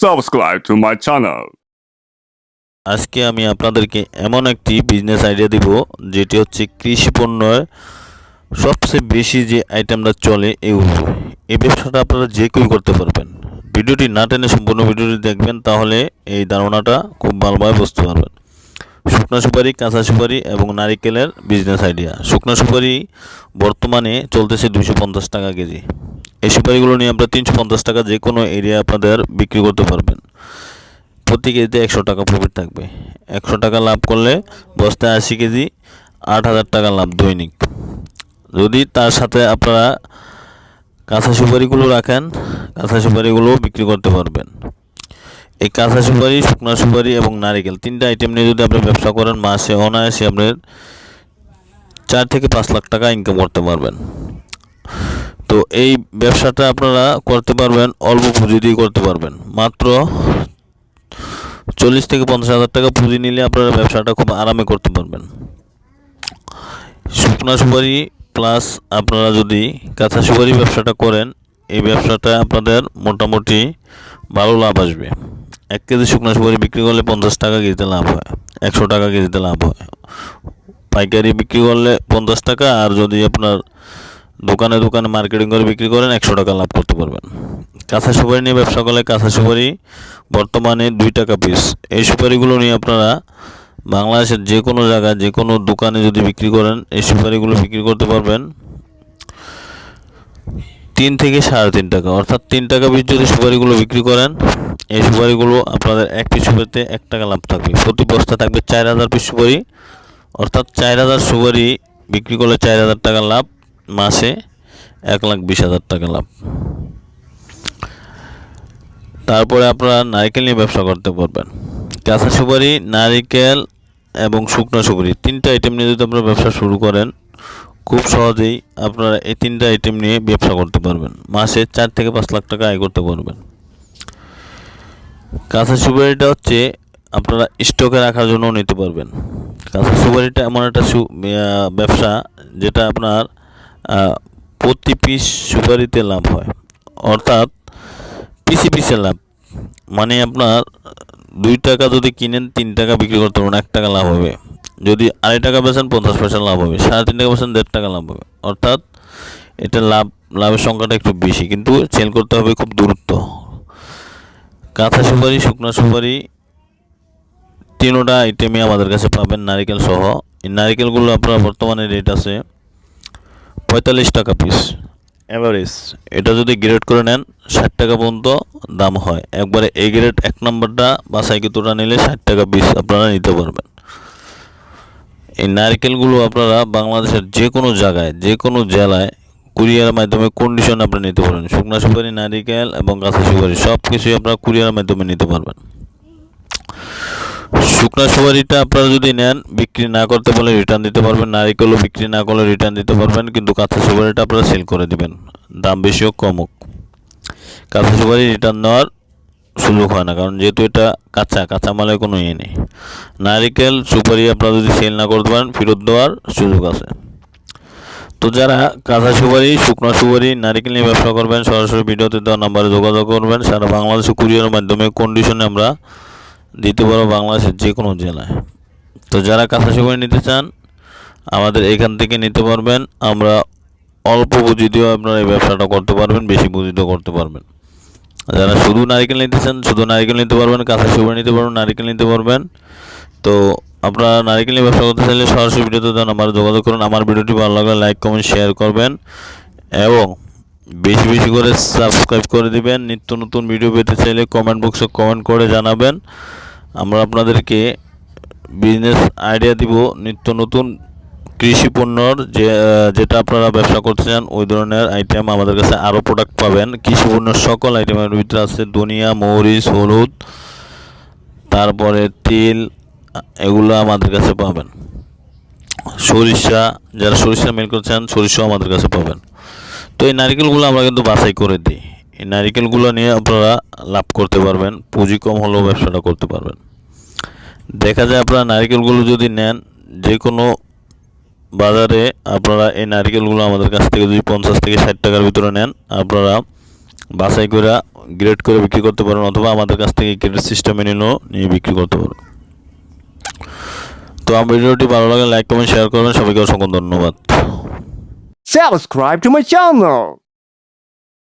subscribe to my channel. আজকে আমি আপনাদেরকে এমন একটি বিজনেস আইডিয়া দিব যেটি হচ্ছে কৃষি পণ্যের সবচেয়ে বেশি যে আইটেমটা চলে এই ব্যবসাটা আপনারা যে কেউ করতে পারবেন। ভিডিওটি না টেনে সম্পূর্ণ ভিডিওটি দেখবেন, তাহলে এই ধারণাটা খুব ভালোভাবে বুঝতে পারবেন। শুকনা সুপারি, কাঁচা সুপারি এবং নারিকেলের বিজনেস আইডিয়া। শুকনা সুপারি বর্তমানে চলতেছে 250 টাকা কেজি। এই সুপারিগুলো নিয়ে আপনারা 350 টাকা যে কোনো এরিয়া আপনাদের বিক্রি করতে পারবেন। প্রতি কেজিতে 100 টাকা প্রফিট থাকবে। 100 টাকা লাভ করলে বস্তায় 80 কেজি 8,000 টাকা লাভ দৈনিক। যদি তার সাথে আপনারা কাঁচা সুপারিগুলো রাখেন, কাঁচা সুপারিগুলো বিক্রি করতে পারবেন। এই কাঁচা সুপারি, শুকনা সুপারি এবং নারিকেল তিনটা আইটেম নিয়ে যদি আপনি ব্যবসা করেন, মাসে অনায়াসে আপনার 4 থেকে 5 লাখ টাকা ইনকাম করতে পারবেন। তো এই ব্যবসাটা আপনারা করতে পারবেন, অল্প পুঁজি দিয়ে করতে পারবেন। মাত্র 40 থেকে 50,000 টাকা পুঁজি নিলে আপনারা ব্যবসাটা খুব আরামে করতে পারবেন। শুকনা সুপারি প্লাস আপনারা যদি কাঁচা সুপারি ব্যবসাটা করেন, এই ব্যবসাটা আপনাদের মোটামুটি ভালো লাভ আসবে। 1 কেজি শুকনা সুপারি বিক্রি করলে 50 টাকা কেজিতে লাভ হয়, 100 টাকা কেজিতে লাভ হয়। পাইকারি বিক্রি করলে 50 টাকা, আর যদি আপনার দোকানে দোকানে মার্কেটিং করে বিক্রি করেন 100 টাকা লাভ করতে পারবেন। কাঁচা সুপারি নিয়ে ব্যবসা করলে কাঁচা সুপারি বর্তমানে 2 টাকা পিস। এই সুপারিগুলো নিয়ে আপনারা বাংলাদেশের যে কোনো জায়গায় যে কোনো দোকানে যদি বিক্রি করেন, এই সুপারিগুলো বিক্রি করতে পারবেন 3 থেকে 3.5 টাকা, অর্থাৎ 3 টাকা পিস যদি সুপারিগুলো বিক্রি করেন, এই সুপারিগুলো আপনাদের 1 পিস সুপারিতে 1 টাকা লাভ থাকবে। প্রতি বস্তা থাকবে 4,000 পিস সুপারি, অর্থাৎ 4,000 সুপারি বিক্রি করলে 4,000 টাকা লাভ, মাসে 1,20,000 টাকা লাভ। তারপরে আপনারা নারকেল নিয়ে ব্যবসা করতে পারবেন। কাঁচা সুপারি, নারিকেল এবং শুকনো সুপারি তিনটা আইটেম নিয়ে যদি আপনারা ব্যবসা শুরু করেন, খুব সহজেই আপনারা এই তিনটা আইটেম নিয়ে ব্যবসা করতে পারবেন। মাসে 4 থেকে 5 লাখ টাকা আয় করতে পারবেন। কাঁচা সুপারিটা হচ্ছে আপনারা স্টকে রাখার জন্য নিতে পারবেন। কাঁচা সুপারিটা এমন একটা ব্যবসা যেটা আপনার প্রতি পিস সুপারিতে লাভ হয়, অর্থাৎ পিসে পিসে লাভ। মানে আপনার 2 টাকা যদি কিনেন 3 টাকা বিক্রি করতে পারবেন, 1 টাকা লাভ হবে। যদি 2.5 টাকা বেচেন 50 পয়সা লাভ হবে। 3.5 টাকা বেচেন 1.5 টাকা লাভ হবে। অর্থাৎ এটা লাভের সংখ্যাটা একটু বেশি, কিন্তু সেল করতে হবে খুব দ্রুত। কাঁচা সুপারি, শুকনো সুপারি তিনোটা আইটেমই আমাদের কাছে পাবেন, নারিকেল সহ। এই নারিকেলগুলো আপনার বর্তমানে রেট আছে 45 টাকা পিস অ্যাভারেজ। এটা যদি গ্রেড করে নেন 60 টাকা পর্যন্ত দাম হয়। একবারে এ গ্রেড 1 নম্বরটা বাছাইকৃতটা নিলে 60 টাকা পিস আপনারা নিতে পারবেন। এই নারকেলগুলো আপনারা বাংলাদেশের যে কোনো জায়গায় যে কোনো জেলায় কুরিয়ারের মাধ্যমে কন্ডিশন আপনি নিতে পারবেন। শুকনা সুপারি, নারিকেল এবং কাঁচা সুপারি সব কিছুই আপনারা কুরিয়ারের মাধ্যমে নিতে পারবেন। শুকনা সুপারিটা আপনারা যদি নেন, বিক্রি না করতে পারলে রিটার্ন দিতে পারবেন। নারিকেলও বিক্রি না করলে রিটার্ন দিতে পারবেন, কিন্তু কাঁচা সুপারিটা আপনারা সেল করে দিবেন, দাম বেশি হোক কম হোক। কাঁচা সুপারি রিটার্ন নেওয়ার সুযোগ হয় না, কারণ যেহেতু এটা কাঁচা মালের কোনো ইয়ে নেই। নারিকেল সুপারি আপনারা যদি সেল না করতে পারেন, ফেরত দেওয়ার সুযোগ আছে। তো যারা কাঁচা সুপারি, শুকনো সুপারি, নারিকেল নিয়ে ব্যবসা করবেন, সরাসরি ভিডিওতে দেওয়া নাম্বারে যোগাযোগ করবেন। সারা বাংলাদেশে কুরিয়ারের মাধ্যমে কন্ডিশনে আমরা দিতে পারবো, বাংলাদেশের যে কোনো জেলায়। তো যারা কাঁচা সুপারি নিতে চান, আমাদের এখান থেকে নিতে পারবেন। আমরা অল্প পুঁজি দিয়েও আপনারা এই ব্যবসাটা করতে পারবেন, বেশি পুঁজি দিয়েও করতে পারবেন। যারা শুধু নারিকেল নিতে চান, শুধু নারিকেল নিতে পারবেন, কাঁচা সুপারি নিতে পারবেন, নারিকেল নিতে পারবেন। তো আপনারা নারিকেল নিয়ে ব্যবসা করতে চাইলে সরাসরি ভিডিওতে দেন আমার যোগাযোগ করুন। আমার ভিডিওটি ভালো লাগলে লাইক, কমেন্ট, শেয়ার করবেন এবং বেশি বেশি করে সাবস্ক্রাইব করে দিবেন। নিত্য নতুন ভিডিও পেতে চাইলে কমেন্ট বক্সে কমেন্ট করে জানাবেন। আমরা আপনাদেরকে বিজনেস আইডিয়া দিব, নিত্য নতুন কৃষি পণ্যর যেটা আপনারা ব্যবসা করতে চান ওই ধরনের আইটেম আমাদের কাছে আরও প্রোডাক্ট পাবেন। কৃষি পণ্যের সকল আইটেমের ভিতরে আছে ধনিয়া, মরিচ, হলুদ, তারপরে তেল, এগুলো আমাদের কাছে পাবেন। সরিষা, যারা সরিষা মিল করছেন সরিষাও আমাদের কাছে পাবেন। তো এই নারকেলগুলো আমরা কিন্তু বাছাই করে দিই। এই নারকেলগুলো নিয়ে আপনারা লাভ করতে পারবেন, পুঁজি কম হলেও ব্যবসাটা করতে পারবেন। দেখা যায় আপনারা নারকেলগুলো যদি নেন, যে কোনো বাজারে আপনারা এই নারকেলগুলো আমাদের কাছ থেকে যদি 50 থেকে 60 টাকার ভিতরে নেন, আপনারা বাছাই করে গ্রেড করে বিক্রি করতে পারেন, অথবা আমাদের কাছ থেকে গ্রেড সিস্টেমে নিয়ে বিক্রি করতে পারেন। তো আমার ভিডিওটি ভালো লাগে লাইক কমেন্ট শেয়ার করবেন। সবাইকে অসংখ্য ধন্যবাদ। Subscribe to my channel.